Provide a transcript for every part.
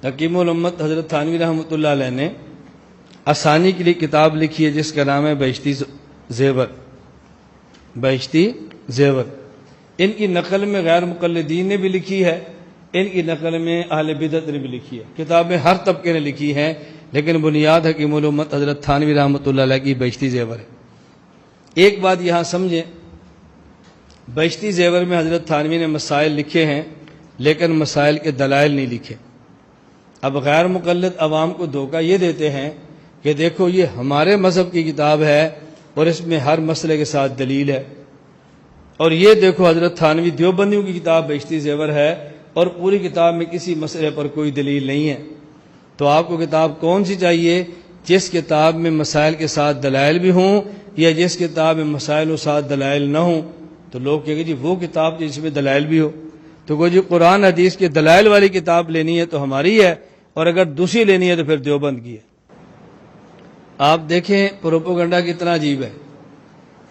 حکیم الامت حضرت تھانوی رحمۃ اللہ علیہ نے آسانی کے لیے کتاب لکھی ہے جس کا نام ہے بہشتی زیور۔ بہشتی زیور ان کی نقل میں غیر مقلدین نے بھی لکھی ہے، ان کی نقل میں اہل بدعت نے بھی لکھی ہے، کتابیں ہر طبقے نے لکھی ہیں، لیکن بنیاد حکیم الامت حضرت تھانوی رحمۃ اللہ علیہ کی بہشتی زیور ہے۔ ایک بات یہاں سمجھیں، بہشتی زیور میں حضرت تھانوی نے مسائل لکھے ہیں لیکن مسائل کے دلائل نہیں لکھے۔ اب غیر مقلد عوام کو دھوکہ یہ دیتے ہیں کہ دیکھو یہ ہمارے مذہب کی کتاب ہے اور اس میں ہر مسئلے کے ساتھ دلیل ہے، اور یہ دیکھو حضرت تھانوی دیوبندیوں کی کتاب بہشتی زیور ہے اور پوری کتاب میں کسی مسئلے پر کوئی دلیل نہیں ہے۔ تو آپ کو کتاب کون سی چاہیے؟ جس کتاب میں مسائل کے ساتھ دلائل بھی ہوں یا جس کتاب میں مسائل و ساتھ دلائل نہ ہوں؟ تو لوگ کہیں گے جی وہ کتاب جس میں دلائل بھی ہو، تو کوئی جی قرآن حدیث کے دلائل والی کتاب لینی ہے تو ہماری ہے، اور اگر دوسری لینی ہے تو پھر دیوبند کی ہے۔ آپ دیکھیں پروپوگنڈا کتنا عجیب ہے،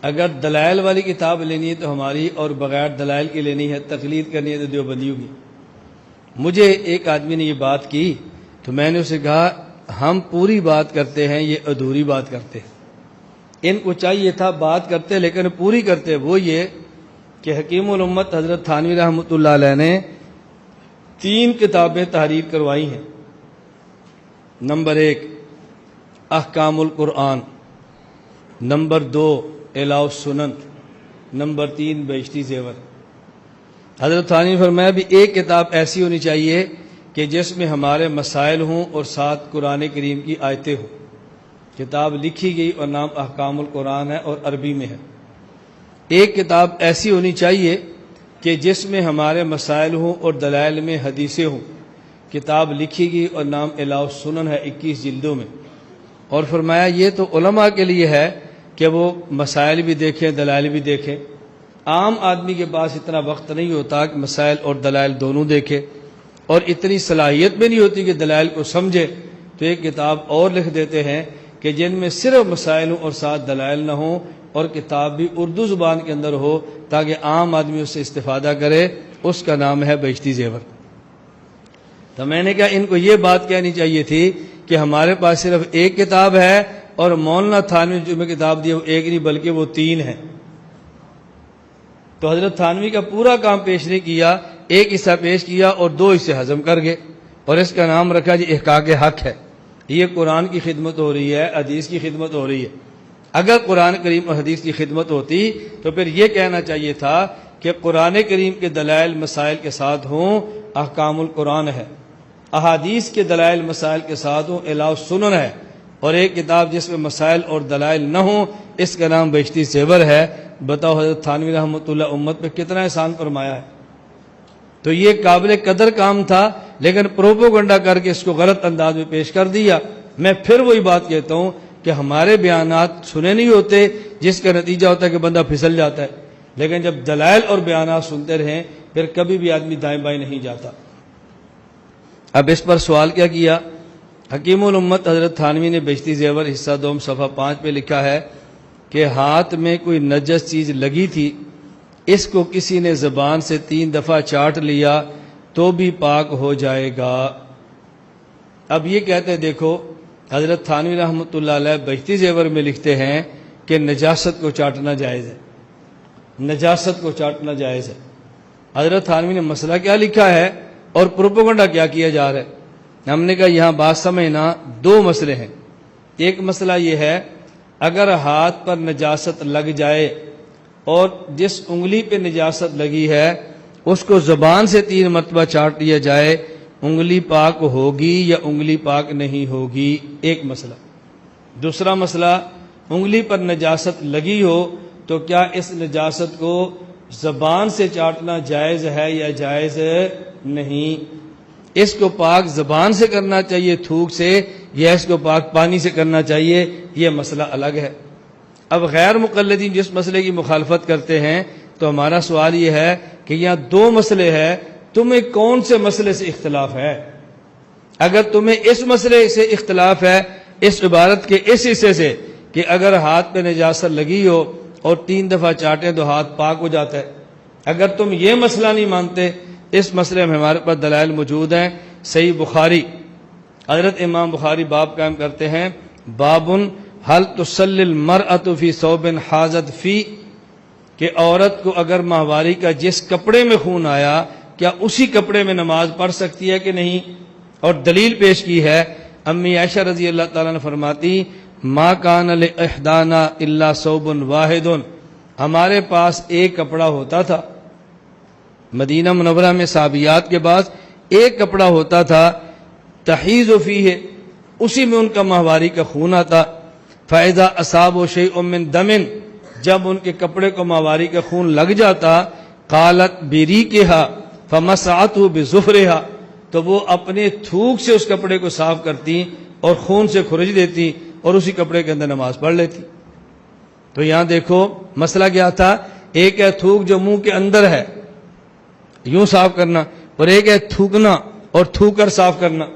اگر دلائل والی کتاب لینی ہے تو ہماری، اور بغیر دلائل کی لینی ہے، تقلید کرنی ہے تو دیوبندیوں کی۔ مجھے ایک آدمی نے یہ بات کی تو میں نے اسے کہا ہم پوری بات کرتے ہیں، یہ ادھوری بات کرتے ہیں۔ ان کو چاہیے تھا بات کرتے لیکن پوری کرتے، وہ یہ کہ حکیم الامت حضرت تھانوی رحمۃ اللہ علیہ نے 3 کتابیں تحریر کروائی ہیں۔ نمبر 1 احکام القرآن، نمبر 2 اعلاء السنن، نمبر 3 بہشتی زیور۔ حضرت تھانوی فرمایا بھی ایک کتاب ایسی ہونی چاہیے کہ جس میں ہمارے مسائل ہوں اور ساتھ قرآن کریم کی آیتیں ہوں۔ کتاب لکھی گئی اور نام احکام القرآن ہے اور عربی میں ہے۔ ایک کتاب ایسی ہونی چاہیے کہ جس میں ہمارے مسائل ہوں اور دلائل میں حدیثیں ہوں۔ کتاب لکھی گئی اور نام اعلاء السنن ہے، 21 جلدوں میں۔ اور فرمایا یہ تو علماء کے لیے ہے کہ وہ مسائل بھی دیکھیں دلائل بھی دیکھیں، عام آدمی کے پاس اتنا وقت نہیں ہوتا کہ مسائل اور دلائل دونوں دیکھے، اور اتنی صلاحیت بھی نہیں ہوتی کہ دلائل کو سمجھے، تو ایک کتاب اور لکھ دیتے ہیں کہ جن میں صرف مسائل ہوں اور ساتھ دلائل نہ ہوں، اور کتاب بھی اردو زبان کے اندر ہو تاکہ عام آدمی اس سے استفادہ کرے، اس کا نام ہے بہشتی زیور۔ تو میں نے کہا ان کو یہ بات کہنی چاہیے تھی کہ ہمارے پاس صرف ایک کتاب ہے اور مولانا تھانوی جو میں کتاب دی وہ ایک نہیں بلکہ وہ 3 ہیں۔ تو حضرت تھانوی کا پورا کام پیش نہیں کیا، ایک حصہ پیش کیا اور 2 حصے ہضم کر گئے، اور اس کا نام رکھا جی احقاق حق ہے۔ یہ قرآن کی خدمت ہو رہی ہے، حدیث کی خدمت ہو رہی ہے۔ اگر قرآن کریم اور حدیث کی خدمت ہوتی تو پھر یہ کہنا چاہیے تھا کہ قرآن کریم کے دلائل مسائل کے ساتھ ہوں، احکام القرآن ہے، احادیث کے دلائل مسائل کے ساتھ ہوں، اعلاء السنن ہے، اور ایک کتاب جس میں مسائل اور دلائل نہ ہوں، اس کا نام بہشتی زیور ہے۔ بتاؤ حضرت تھانوی رحمۃ اللہ امت پہ کتنا احسان فرمایا ہے۔ تو یہ قابل قدر کام تھا، لیکن پروپوگنڈا کر کے اس کو غلط انداز میں پیش کر دیا۔ میں پھر وہی بات کہتا ہوں کہ ہمارے بیانات سنے نہیں ہوتے، جس کا نتیجہ ہوتا ہے کہ بندہ پھسل جاتا ہے، لیکن جب دلائل اور بیانات سنتے رہیں پھر کبھی بھی آدمی دائیں بائیں نہیں جاتا۔ اب اس پر سوال کیا حکیم الامت حضرت تھانوی نے بہشتی زیور حصہ 2 صفحہ 5 پہ لکھا ہے کہ ہاتھ میں کوئی نجس چیز لگی تھی، اس کو کسی نے زبان سے 3 دفعہ چاٹ لیا تو بھی پاک ہو جائے گا۔ اب یہ کہتے ہیں دیکھو حضرت تھانوی رحمۃ اللہ علیہ بہشتی زیور میں لکھتے ہیں کہ نجاست کو چاٹنا جائز ہے، نجاست کو چاٹنا جائز ہے۔ حضرت تھانوی نے مسئلہ کیا لکھا ہے اور پروپوگنڈا کیا کیا جا رہا ہے؟ ہم نے کہا یہاں بات سمجھنا، 2 مسئلے ہیں۔ ایک مسئلہ یہ ہے اگر ہاتھ پر نجاست لگ جائے اور جس انگلی پہ نجاست لگی ہے اس کو زبان سے 3 مرتبہ چاٹ لیا جائے، انگلی پاک ہوگی یا انگلی پاک نہیں ہوگی؟ ایک مسئلہ۔ دوسرا مسئلہ، انگلی پر نجاست لگی ہو تو کیا اس نجاست کو زبان سے چاٹنا جائز ہے یا جائز نہیں؟ اس کو پاک زبان سے کرنا چاہیے تھوک سے یا اس کو پاک پانی سے کرنا چاہیے؟ یہ مسئلہ الگ ہے۔ اب غیر مقلدین جس مسئلے کی مخالفت کرتے ہیں تو ہمارا سوال یہ ہے کہ یہاں 2 مسئلے ہیں، تمہیں کون سے مسئلے سے اختلاف ہے؟ اگر تمہیں اس مسئلے سے اختلاف ہے، اس عبارت کے اس حصے سے کہ اگر ہاتھ پہ نجاست لگی ہو اور 3 دفعہ چاٹیں تو ہاتھ پاک ہو جاتا ہے، اگر تم یہ مسئلہ نہیں مانتے، اس مسئلے میں ہمارے پاس دلائل موجود ہیں۔ صحیح بخاری، حضرت امام بخاری باب قائم کرتے ہیں، بابن حل تصلی المرأۃ فی ثوب حاضت فی، کہ عورت کو اگر ماہواری کا جس کپڑے میں خون آیا کیا اسی کپڑے میں نماز پڑھ سکتی ہے کہ نہیں؟ اور دلیل پیش کی ہے، امی عائشہ رضی اللہ تعالیٰ نے فرماتی، ما کان لاحدانا الا ثوب واحد، ہمارے پاس ایک کپڑا ہوتا تھا، مدینہ منورہ میں صحابیات کے پاس ایک کپڑا ہوتا تھا، تحیض فیہ، اسی میں ان کا ماہواری کا خون آتا، فاذا اصابوا شیء من دم، جب ان کے کپڑے کو ماہواری کا خون لگ جاتا، قالت بریقھا فمسحته بظفرها، تو وہ اپنے تھوک سے اس کپڑے کو صاف کرتی اور خون سے کھرچ دیتی اور اسی کپڑے کے اندر نماز پڑھ لیتی۔ تو یہاں دیکھو مسئلہ کیا تھا، ایک ہے تھوک جو منہ کے اندر ہے یوں صاف کرنا، اور ایک ہے تھوکنا اور تھوک کر صاف کرنا۔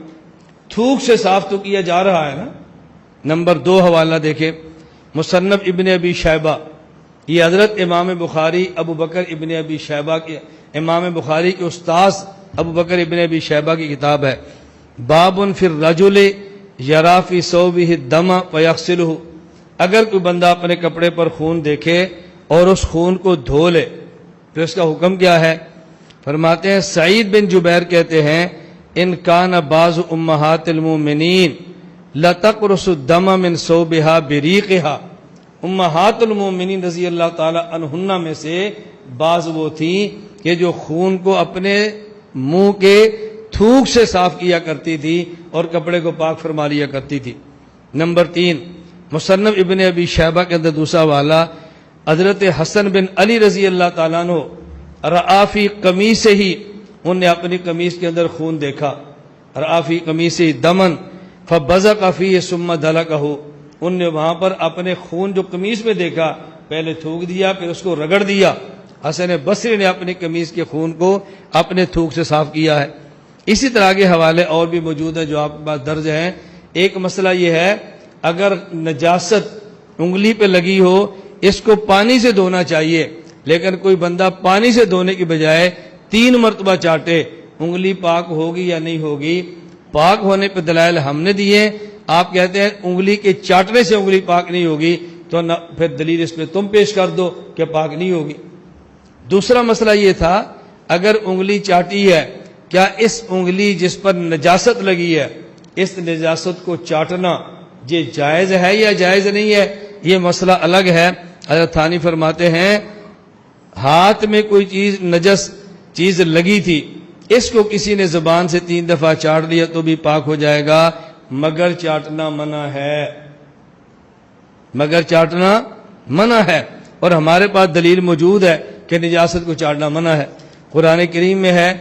تھوک سے صاف تو کیا جا رہا ہے نا۔ نمبر 2 حوالہ دیکھیں، مصنف ابن ابی شیبہ، یہ حضرت امام بخاری ابو بکر ابن ابی شیبہ کے، امام بخاری کے استاذ ابو بکر ابن ابی شیبہ کی کتاب ہے، باب فی الرجل یرا فی ثوبہ الدم فیغسلہ، اگر کوئی بندہ اپنے کپڑے پر خون دیکھے اور اس خون کو دھو لے تو اس کا حکم کیا ہے؟ فرماتے ہیں سعید بن جبیر کہتے ہیں، ان کان بعض امہات المومنین لتقرص الدم من ثوبها بریقها، امہات المومنین رضی اللہ تعالی عنہن میں سے بعض وہ تھیں کہ جو خون کو اپنے منہ کے تھوک سے صاف کیا کرتی تھی اور کپڑے کو پاک فرما لیا کرتی تھی۔ نمبر 3 مصنف ابن ابی شیبہ کے اندر دوسرا والا، حضرت حسن بن علی رضی اللہ تعالیٰ عنہ رآفی قمیص ہی، انہوں نے اپنی قمیص کے اندر خون دیکھا، رآفی قمیص دمن فبزق فیہ ثم دلکہ، ان نے وہاں پر اپنے خون جو قمیص میں دیکھا پہلے تھوک دیا پھر اس کو رگڑ دیا۔ حسن بصری نے اپنی قمیص کے خون کو اپنے تھوک سے صاف کیا ہے۔ اسی طرح کے حوالے اور بھی موجود ہیں جو آپ کے پاس درج ہیں۔ ایک مسئلہ یہ ہے، اگر نجاست انگلی پہ لگی ہو اس کو پانی سے دھونا چاہیے، لیکن کوئی بندہ پانی سے دھونے کی بجائے 3 مرتبہ چاٹے، انگلی پاک ہوگی یا نہیں ہوگی؟ پاک ہونے پہ دلائل ہم نے دیے، آپ کہتے ہیں انگلی کے چاٹنے سے انگلی پاک نہیں ہوگی، تو پھر دلیل اس پہ تم پیش کر دو کہ پاک نہیں ہوگی۔ دوسرا مسئلہ یہ تھا، اگر انگلی چاٹی ہے، کیا اس انگلی جس پر نجاست لگی ہے اس نجاست کو چاٹنا یہ جائز ہے یا جائز نہیں ہے؟ یہ مسئلہ الگ ہے۔ حضرت تھانی فرماتے ہیں ہاتھ میں کوئی چیز نجس چیز لگی تھی، اس کو کسی نے زبان سے 3 دفعہ چاٹ لیا تو بھی پاک ہو جائے گا، مگر چاٹنا منع ہے، مگر چاٹنا منع ہے۔ اور ہمارے پاس دلیل موجود ہے کہ نجاست کو چاٹنا منع ہے۔ قرآن کریم میں ہے،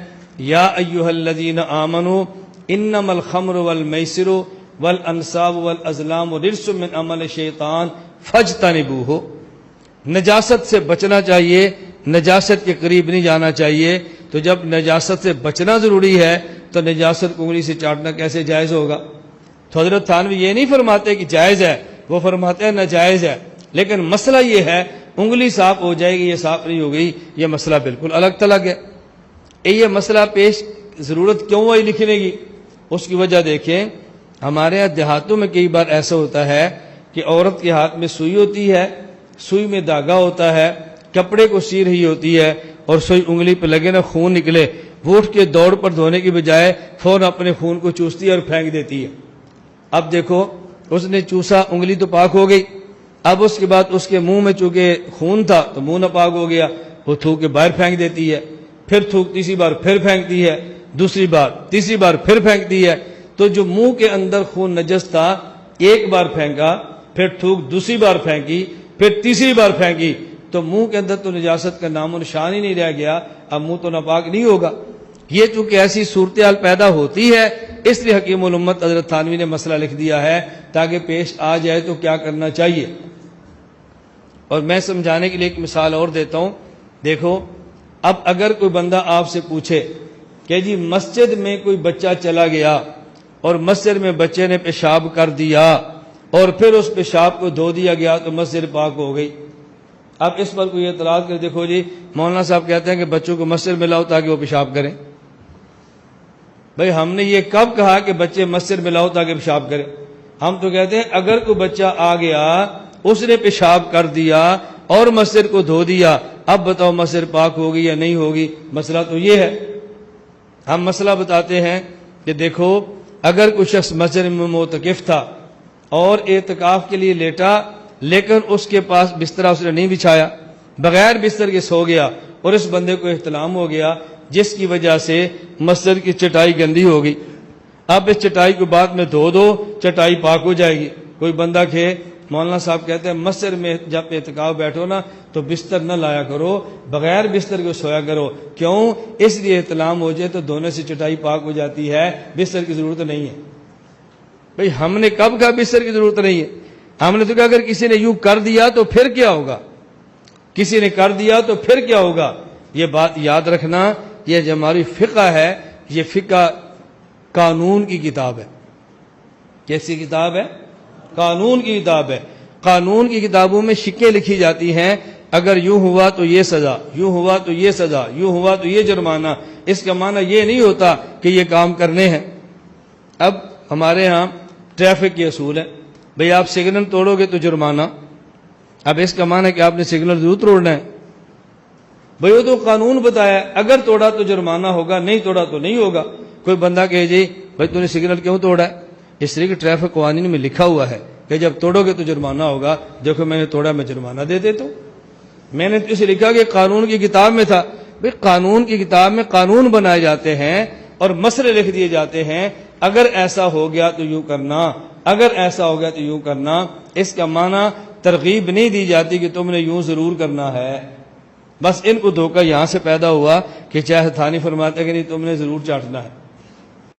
یا ایھا الذین آمنوا انما الخمر والمیسر والانصاب والازلام رجس من عمل الشیطان فاجتنبوہ، نجاست سے بچنا چاہیے، نجاست کے قریب نہیں جانا چاہیے۔ تو جب نجاست سے بچنا ضروری ہے تو نجاست کو انگلی سے چاٹنا کیسے جائز ہوگا؟ تو حضرت تھانوی یہ نہیں فرماتے کہ جائز ہے، وہ فرماتے ہیں ناجائز ہے، لیکن مسئلہ یہ ہے انگلی صاف ہو جائے گی یا صاف نہیں ہو گئی، یہ مسئلہ بالکل الگ تھلگ ہے۔ یہ مسئلہ پیش ضرورت کیوں ہوئی لکھنے کی؟ اس کی وجہ دیکھیں، ہمارے یہاں دیہاتوں میں کئی بار ایسا ہوتا ہے کہ عورت کے ہاتھ میں سوئی ہوتی ہے، سوئی میں دھاگا ہوتا ہے، کپڑے کو سی رہی ہوتی ہے اور سوئی انگلی پہ لگے نا خون نکلے، وہ اٹھ کے دوڑ پر دھونے کی بجائے فوراً اپنے خون کو چوستی ہے اور پھینک دیتی ہے۔ اب دیکھو اس نے چوسا، انگلی تو پاک ہو گئی، اب اس کے بعد اس کے منہ میں چونکہ خون تھا تو منہ ناپاک ہو گیا، وہ تھوک کے باہر پھینک دیتی ہے، پھر تھوک تیسری بار پھر پھینکتی ہے، دوسری بار تیسری بار پھر پھینکتی ہے۔ تو جو منہ کے اندر خون نجس تھا ایک بار پھینکا، پھر تھوک دوسری بار پھینکی، پھر تیسری بار پھینکی، تو منہ کے اندر تو نجاست کا نام و نشان ہی نہیں رہ گیا، اب منہ تو ناپاک نہیں ہوگا۔ یہ چونکہ ایسی صورتحال پیدا ہوتی ہے اس لیے حکیم الامت حضرت تھانوی نے مسئلہ لکھ دیا ہے تاکہ پیش آ جائے تو کیا کرنا چاہیے۔ اور میں سمجھانے کے لیے ایک مثال اور دیتا ہوں، دیکھو اب اگر کوئی بندہ آپ سے پوچھے کہ جی مسجد میں کوئی بچہ چلا گیا اور مسجد میں بچے نے پیشاب کر دیا اور پھر اس پیشاب کو دھو دیا گیا تو مسجد پاک ہو گئی، اب اس پر کوئی اعتراض کر دیکھو جی مولانا صاحب کہتے ہیں کہ بچوں کو مسجد میں لاؤ تاکہ وہ پیشاب کریں، بھائی ہم نے یہ کب کہا کہ بچے مسجد میں لاؤ تاکہ پیشاب کرے؟ ہم تو کہتے ہیں اگر کوئی بچہ آ گیا، اس نے پیشاب کر دیا اور مسجد کو دھو دیا، اب بتاؤ مسجد پاک ہوگی یا نہیں ہوگی؟ مسئلہ تو یہ ہے۔ ہم مسئلہ بتاتے ہیں کہ دیکھو، اگر کوئی شخص مسجد میں معتکف تھا اور اعتکاف کے لیے لیٹا، لیکن اس کے پاس بستر اس نے نہیں بچھایا، بغیر بستر کے سو گیا، اور اس بندے کو احتلام ہو گیا جس کی وجہ سے مسجد کی چٹائی گندی ہو گئی، اب اس چٹائی کو بعد میں دھو دو، چٹائی پاک ہو جائے گی۔ کوئی بندہ کہ مولانا صاحب کہتے ہیں مسجد میں جب اعتکاف بیٹھو نا تو بستر نہ لایا کرو، بغیر بستر کے سویا کرو۔ کیوں؟ اس لیے احتلام ہو جائے تو دھونے سے چٹائی پاک ہو جاتی ہے، بستر کی ضرورت نہیں ہے۔ بھئی ہم نے کب کہا بستر کی ضرورت نہیں ہے؟ ہم نے تو کہا اگر کسی نے یوں کر دیا تو پھر کیا ہوگا؟ کسی نے کر دیا تو پھر کیا ہوگا؟ یہ بات یاد رکھنا، یہ جو ہماری فقہ ہے، یہ فقہ قانون کی کتاب ہے۔ کیسی کتاب ہے؟ قانون کی کتاب ہے۔ قانون کی کتابوں میں شکیں لکھی جاتی ہیں، اگر یوں ہوا تو یہ سزا، یوں ہوا تو یہ سزا، یوں ہوا تو یہ جرمانہ۔ اس کا معنی یہ نہیں ہوتا کہ یہ کام کرنے ہیں۔ اب ہمارے ہاں ٹریفک کے اصول ہیں، بھئی آپ سگنل توڑو گے تو جرمانہ۔ اب اس کا معنی ہے کہ آپ نے سگنل ضرور توڑنا ہے؟ بھئی وہ تو قانون بتایا، اگر توڑا تو جرمانہ ہوگا، نہیں توڑا تو نہیں ہوگا۔ کوئی بندہ کہے جی بھئی تو نے سگنل کیوں توڑا ہے؟ اس لیے کہ ٹریفک قوانین میں لکھا ہوا ہے کہ جب توڑو گے تو جرمانہ ہوگا۔ دیکھو میں نے توڑا، میں جرمانہ دے دیتا ہوں۔ میں نے تو اسے لکھا کہ قانون کی کتاب میں تھا۔ بھئی قانون کی کتاب میں قانون بنائے جاتے ہیں اور مسئلے لکھ دیے جاتے ہیں، اگر ایسا ہو گیا تو یوں کرنا، اگر ایسا ہو گیا تو یوں کرنا۔ اس کا معنی ترغیب نہیں دی جاتی کہ تم نے یوں ضرور کرنا ہے۔ بس ان کو دھوکہ یہاں سے پیدا ہوا کہ چاہے تھانی فرماتے کہ نہیں تم نے ضرور چاٹنا ہے۔